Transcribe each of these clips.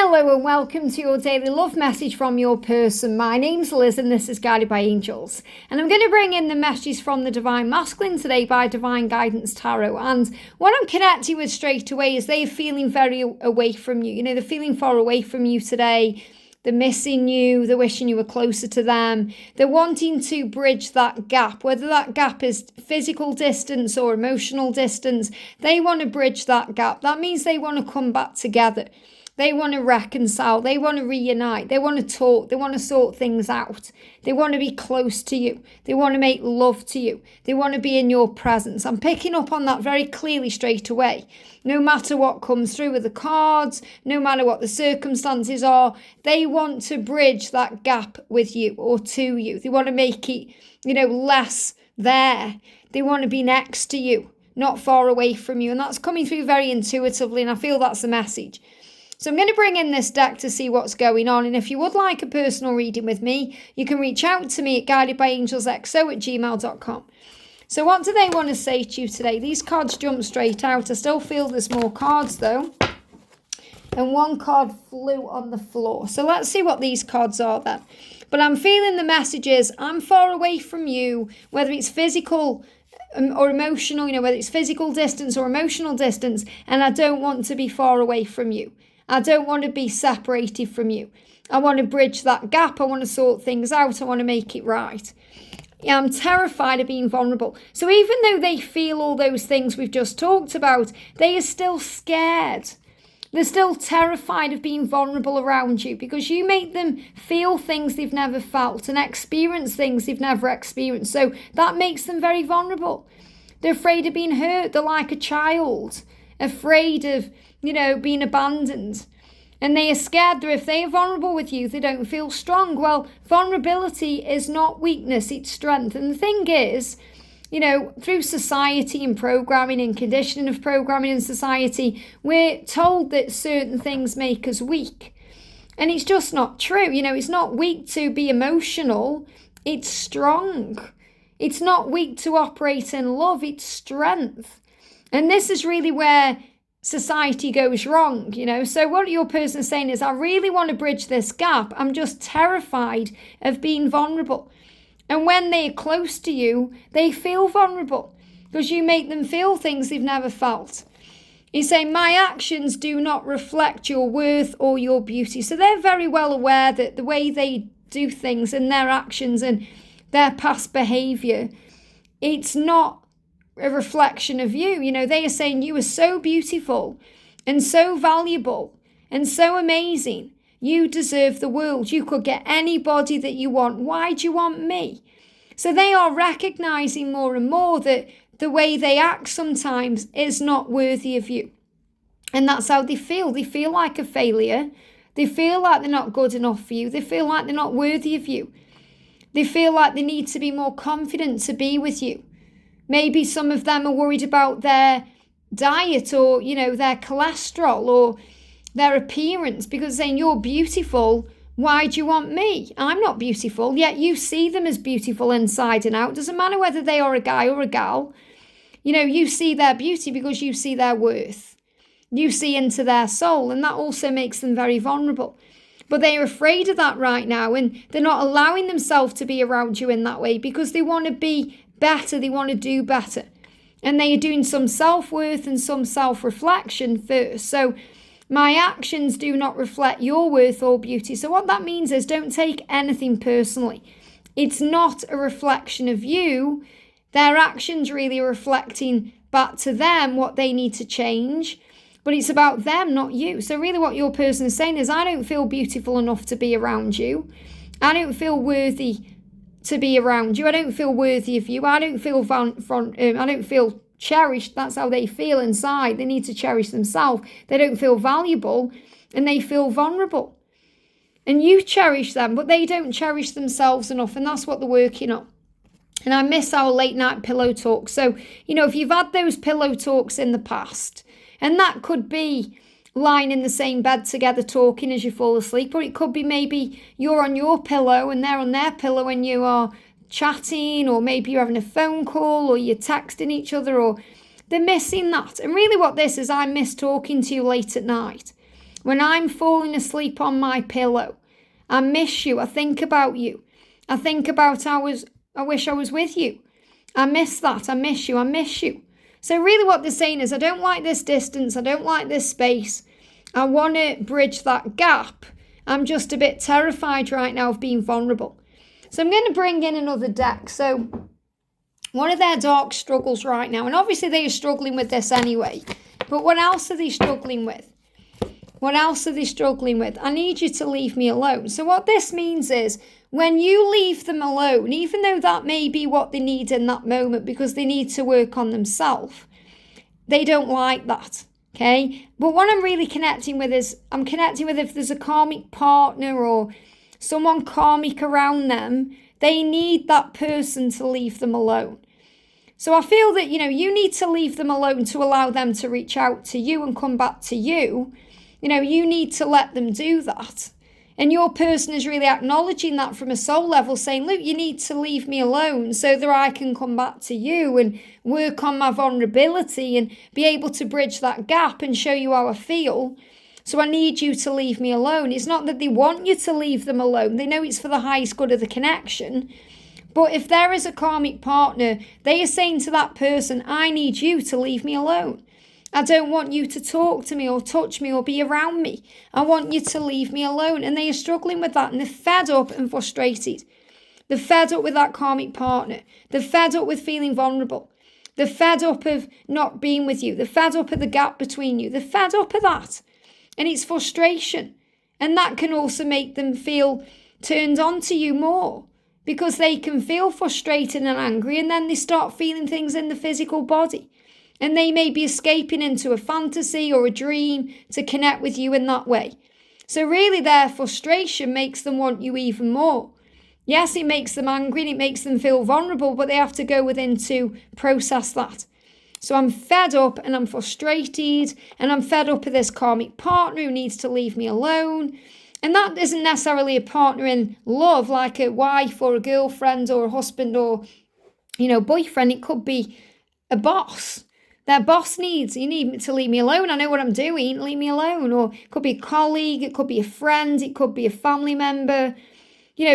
Hello and welcome to your daily love message from your person. My name's Liz and this is Guided by Angels. And I'm going to bring in the messages from the Divine Masculine today by Divine Guidance Tarot. And what I'm connecting with straight away is they're feeling very away from you. You know, they're feeling far away from you today. They're missing you. They're wishing you were closer to them. They're wanting to bridge that gap, whether that gap is physical distance or emotional distance. They want to bridge that gap. That means they want to come back together. They want to reconcile. They want to reunite. They want to talk. They want to sort things out. They want to be close to you. They want to make love to you. They want to be in your presence. I'm picking up on that very clearly straight away. No matter what comes through with the cards, no matter what the circumstances are, they want to bridge that gap with you or to you. They want to make it, less there. They want to be next to you, not far away from you. And that's coming through very intuitively, and I feel that's the message. So I'm going to bring in this deck to see what's going on. And if you would like a personal reading with me, you can reach out to me at guidedbyangelsxo@gmail.com. So what do they want to say to you today? These cards jump straight out. I still feel there's more cards though. And one card flew on the floor. So let's see what these cards are then. But I'm feeling the messages. I'm far away from you, whether it's physical or emotional, whether it's physical distance or emotional distance. And I don't want to be far away from you. I don't want to be separated from you. I want to bridge that gap. I want to sort things out. I want to make it right. Yeah, I'm terrified of being vulnerable. So even though they feel all those things we've just talked about, they are still scared. They're still terrified of being vulnerable around you because you make them feel things they've never felt and experience things they've never experienced. So that makes them very vulnerable. They're afraid of being hurt. They're like a child, afraid of being abandoned. And they are scared that if they are vulnerable with you, they don't feel strong. Well, vulnerability is not weakness, it's strength. And the thing is, through society and programming and conditioning of programming in society, we're told that certain things make us weak. And it's just not true. It's not weak to be emotional, it's strong. It's not weak to operate in love, it's strength. And this is really where society goes wrong, So what your person is saying is, I really want to bridge this gap. I'm just terrified of being vulnerable. And when they're close to you, they feel vulnerable because you make them feel things they've never felt. He's saying, my actions do not reflect your worth or your beauty. So they're very well aware that the way they do things and their actions and their past behavior, it's not a reflection of you. They are saying you are so beautiful and so valuable and so amazing. You deserve the world. You could get anybody that you want. Why do you want me? So they are recognizing more and more that the way they act sometimes is not worthy of you. And that's how they feel. They feel like a failure. They feel like they're not good enough for you. They feel like they're not worthy of you. They feel like they need to be more confident to be with you. Maybe some of them are worried about their diet or, their cholesterol or their appearance because saying, you're beautiful. Why do you want me? I'm not beautiful. Yet you see them as beautiful inside and out. Doesn't matter whether they are a guy or a gal. You see their beauty because you see their worth. You see into their soul. And that also makes them very vulnerable. But they are afraid of that right now. And they're not allowing themselves to be around you in that way because they want to be better, they want to do better. And they are doing some self-worth and some self-reflection first. So my actions do not reflect your worth or beauty. So what that means is don't take anything personally. It's not a reflection of you. Their actions really are reflecting back to them what they need to change. But it's about them, not you. So really what your person is saying is, I don't feel beautiful enough to be around you. I don't feel worthy to be around you. I don't feel worthy of you. I don't feel I don't feel cherished. That's how they feel inside. They need to cherish themselves. They don't feel valuable and they feel vulnerable. And you cherish them, but they don't cherish themselves enough. And that's what they're working on. And I miss our late night pillow talks. So, if you've had those pillow talks in the past, and that could be lying in the same bed together talking as you fall asleep, or it could be maybe you're on your pillow and they're on their pillow and you are chatting, or maybe you're having a phone call or you're texting each other, or they're missing that. And really what this is, I miss talking to you late at night. When I'm falling asleep on my pillow, I miss you. I think about you. I think about I wish I was with you. I miss that. I miss you. I miss you. So really what they're saying is, I don't like this distance. I don't like this space. I want to bridge that gap. I'm just a bit terrified right now of being vulnerable. So I'm going to bring in another deck. So one of their dark struggles right now, and obviously they are struggling with this anyway, but what else are they struggling with? What else are they struggling with? I need you to leave me alone. So what this means is, when you leave them alone, even though that may be what they need in that moment because they need to work on themselves, they don't like that, okay? But what I'm really connecting with is, I'm connecting with if there's a karmic partner or someone karmic around them, they need that person to leave them alone. So I feel that, you need to leave them alone to allow them to reach out to you and come back to you. You need to let them do that. And your person is really acknowledging that from a soul level, saying, look, you need to leave me alone so that I can come back to you and work on my vulnerability and be able to bridge that gap and show you how I feel. So I need you to leave me alone. It's not that they want you to leave them alone. They know it's for the highest good of the connection. But if there is a karmic partner, they are saying to that person, I need you to leave me alone. I don't want you to talk to me or touch me or be around me. I want you to leave me alone. And they are struggling with that, and they're fed up and frustrated. They're fed up with that karmic partner. They're fed up with feeling vulnerable. They're fed up of not being with you. They're fed up of the gap between you. They're fed up of that. And it's frustration. And that can also make them feel turned on to you more, because they can feel frustrated and angry, and then they start feeling things in the physical body. And they may be escaping into a fantasy or a dream to connect with you in that way. So really their frustration makes them want you even more. Yes, it makes them angry and it makes them feel vulnerable, but they have to go within to process that. So I'm fed up and I'm frustrated, and I'm fed up with this karmic partner who needs to leave me alone. And that isn't necessarily a partner in love, like a wife or a girlfriend or a husband or, boyfriend. It could be a boss. Their boss needs, you need to leave me alone. I know what I'm doing, leave me alone. Or it could be a colleague, it could be a friend, it could be a family member.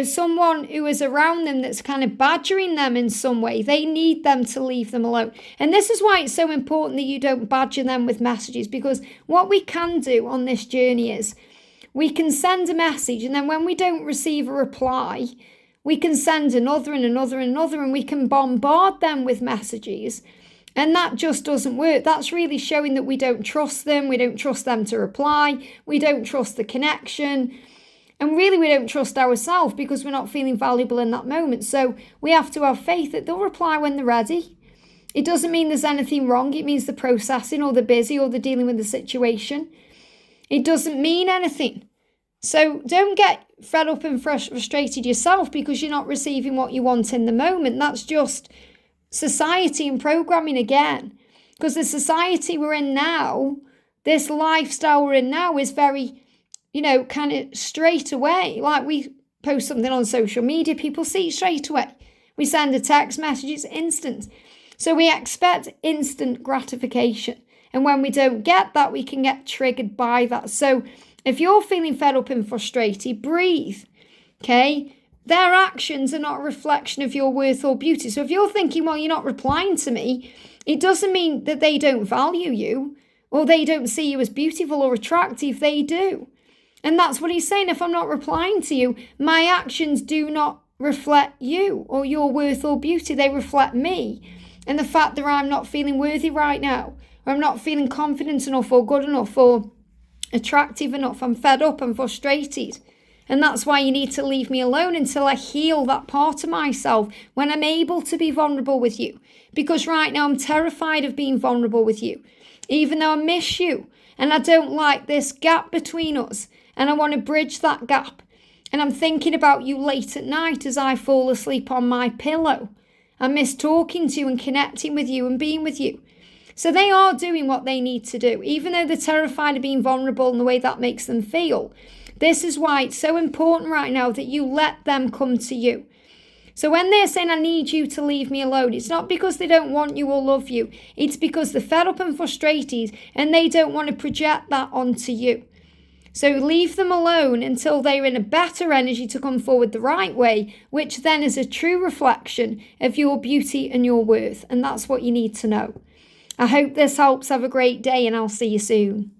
Someone who is around them that's kind of badgering them in some way. They need them to leave them alone. And this is why it's so important that you don't badger them with messages, because what we can do on this journey is we can send a message, and then when we don't receive a reply, we can send another and another and another, and we can bombard them with messages. And that just doesn't work. That's really showing that we don't trust them. We don't trust them to reply. We don't trust the connection. And really, we don't trust ourselves because we're not feeling valuable in that moment. So we have to have faith that they'll reply when they're ready. It doesn't mean there's anything wrong. It means they're processing, or they're busy, or they're dealing with the situation. It doesn't mean anything. So don't get fed up and frustrated yourself because you're not receiving what you want in the moment. That's just society and programming again. Because the society we're in now, this lifestyle we're in now is very, kind of straight away. Like we post something on social media, people see it straight away. We send a text message, it's instant. So we expect instant gratification. And when we don't get that, we can get triggered by that. So if you're feeling fed up and frustrated, breathe, okay? Their actions are not a reflection of your worth or beauty. So if you're thinking, well, you're not replying to me, it doesn't mean that they don't value you or they don't see you as beautiful or attractive. They do. And that's what he's saying. If I'm not replying to you, my actions do not reflect you or your worth or beauty. They reflect me and the fact that I'm not feeling worthy right now, or I'm not feeling confident enough or good enough or attractive enough. I'm fed up, I'm frustrated. And that's why you need to leave me alone until I heal that part of myself, when I'm able to be vulnerable with you. Because right now I'm terrified of being vulnerable with you, even though I miss you. And I don't like this gap between us. And I want to bridge that gap. And I'm thinking about you late at night as I fall asleep on my pillow. I miss talking to you and connecting with you and being with you. So they are doing what they need to do, even though they're terrified of being vulnerable and the way that makes them feel. This is why it's so important right now that you let them come to you. So when they're saying, I need you to leave me alone, it's not because they don't want you or love you. It's because they're fed up and frustrated and they don't want to project that onto you. So leave them alone until they're in a better energy to come forward the right way, which then is a true reflection of your beauty and your worth. And that's what you need to know. I hope this helps. Have a great day, and I'll see you soon.